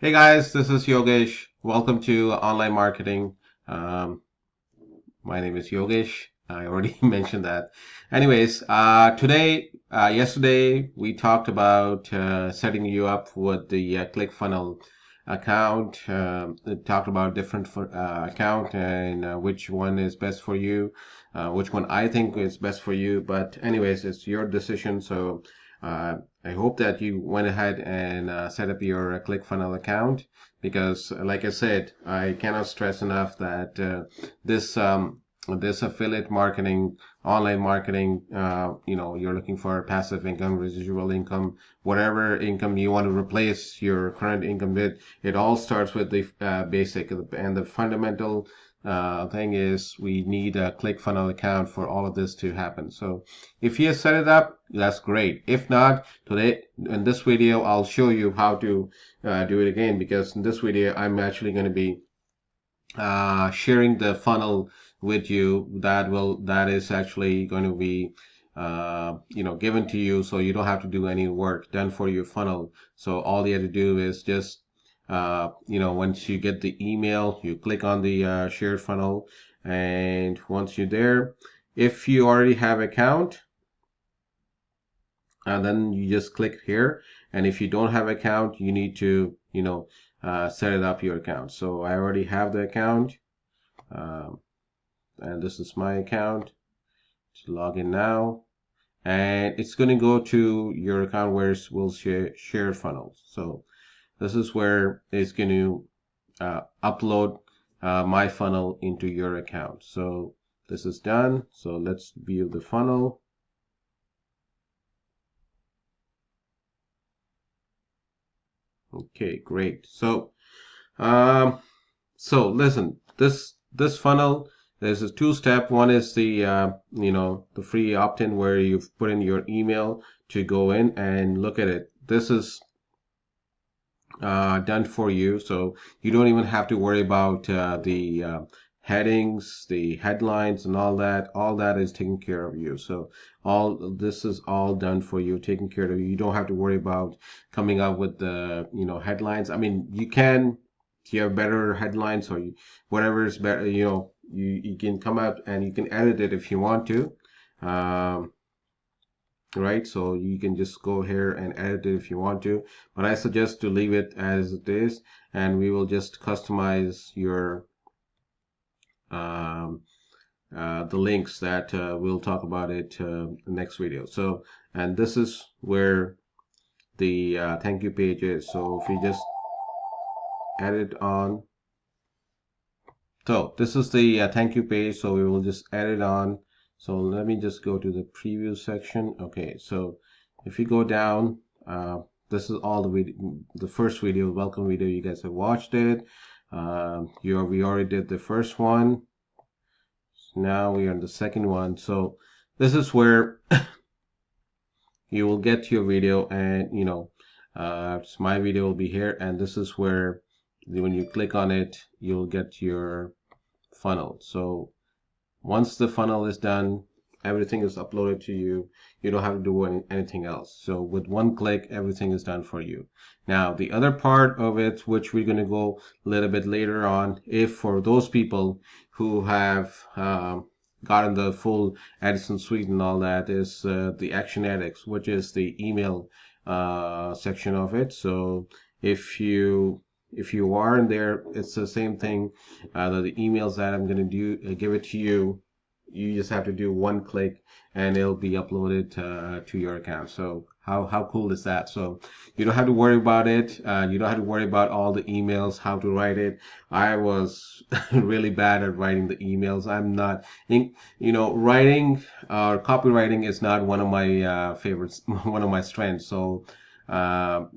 Hey guys, this is Yogesh. Welcome to Online Marketing. Um, my name is Yogesh. I already mentioned that. Anyways, yesterday we talked about setting you up with the ClickFunnel account. We talked about different account and which one is best for you, which one I think is best for you. But anyways, it's your decision. So I hope that you went ahead and set up your ClickFunnel account because, like I said, I cannot stress enough that this this affiliate marketing, online marketing, you're looking for passive income, residual income, whatever income you want to replace your current income with, it all starts with the basic and the fundamental thing is we need a ClickFunnels account for all of this to happen. So if you set it up, that's great. If not, today in this video, I'll show you how to do it again because in this video, I'm actually going to be sharing the funnel with you that is actually going to be given to you, so you don't have to do any work done for your funnel. So all you have to do is just once you get the email, you click on the shared funnel, and once you're there, if you already have account, and then you just click here. And if you don't have account, you need to set it up your account. So I already have the account. um, and this is my account. To log in now, and it's going to go to your account where it will share funnels. So this is where it's going to upload my funnel into your account. So this is done. So let's view the funnel. Okay, great. So listen, this funnel, there's a two-step. One is the free opt-in where you've put in your email to go in and look at it. This is done for you, so you don't even have to worry about the headings, the headlines, and all that. All that is taken care of you. So all this is all done for you, taken care of you. You don't have to worry about coming up with the headlines. I mean, you can. If you have better headlines or whatever is better, you can come up and you can edit it if you want to. Um, right? So you can just go here and edit it if you want to, but I suggest to leave it as it is, and we will just customize your um, the links that we'll talk about it next video. So, and this is where the thank you page is. So if you just edit on, so this is the thank you page. So we will just add it on. So let me just go to the preview section. Okay, so if you go down, this is all the first video, welcome video. You guys have watched it. We already did the first one. So now we are on the second one. So this is where you will get your video, and my video will be here, and this is where when you click on it, you'll get your funnel. So once the funnel is done, everything is uploaded to you. You don't have to do anything else. So with one click, everything is done for you. Now, the other part of it, which we're going to go a little bit later on, if for those people who have gotten the full Edison suite and all that, is the Action Annex, which is the email section of it. So if you are in there, it's the same thing. The emails that I'm going to do, give it to you. You just have to do one click, and it'll be uploaded to your account. So how cool is that? So you don't have to worry about it. You don't have to worry about all the emails, how to write it. I was really bad at writing the emails. I'm not, writing or copywriting is not one of my favorites, one of my strengths. So I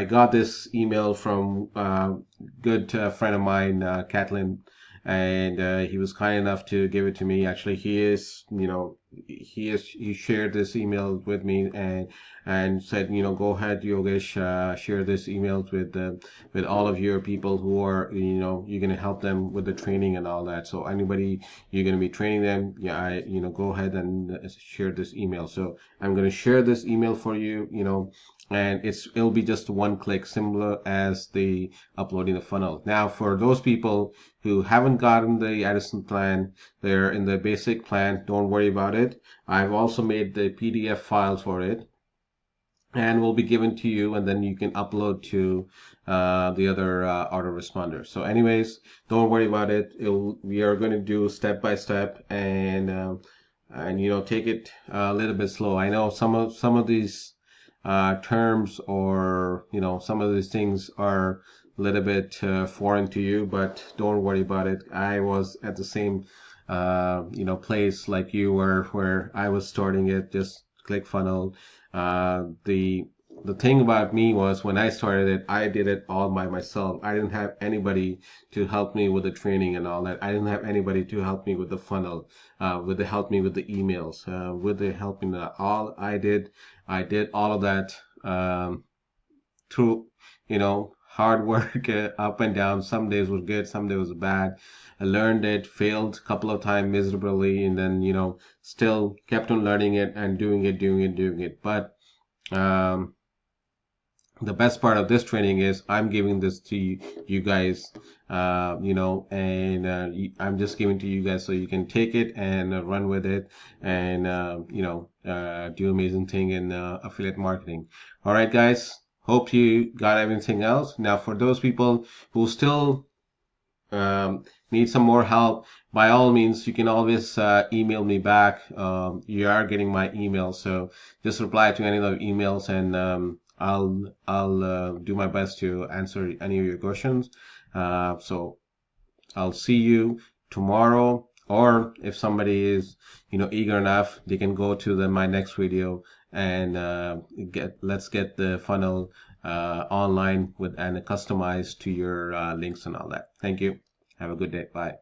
got this email from a good friend of mine, Catlin, and he was kind enough to give it to me. Actually, he is, he shared this email with me and said, go ahead, Yogesh, share this emails with all of your people who are, you're going to help them with the training and all that. So anybody you're going to be training them, yeah, go ahead and share this email. So I'm going to share this email for you, and it'll be just one click, similar as the uploading the funnel. Now, for those people who haven't gotten the Addison plan, they're in the basic plan, don't worry about it. I've also made the PDF file for it, and will be given to you, and then you can upload to the other autoresponders. So anyways, don't worry about it. We are going to do step by step, and take it a little bit slow. I know some of these terms, or some of these things are a little bit foreign to you, but don't worry about it. I was at the same place like you were, where I was starting it, just ClickFunnels. The thing about me was, when I started it, I did it all by myself. I didn't have anybody to help me with the training and all that. I didn't have anybody to help me with the funnel, with the help me with the emails, with the helping all I did all of that through hard work, up and down. Some days was good, some days was bad. I learned it, failed a couple of times miserably, and then still kept on learning it and doing it. But um, the best part of this training is I'm giving this to you guys, and I'm just giving to you guys so you can take it and run with it, and do amazing thing in affiliate marketing. All right, guys. Hope you got everything else. Now, for those people who still need some more help, by all means, you can always email me back. You are getting my email, so just reply to any of the emails, and I'll do my best to answer any of your questions. So I'll see you tomorrow, or if somebody is eager enough, they can go to my next video, and let's get the funnel online with and customized to your links and all that. Thank you. Have a good day. Bye.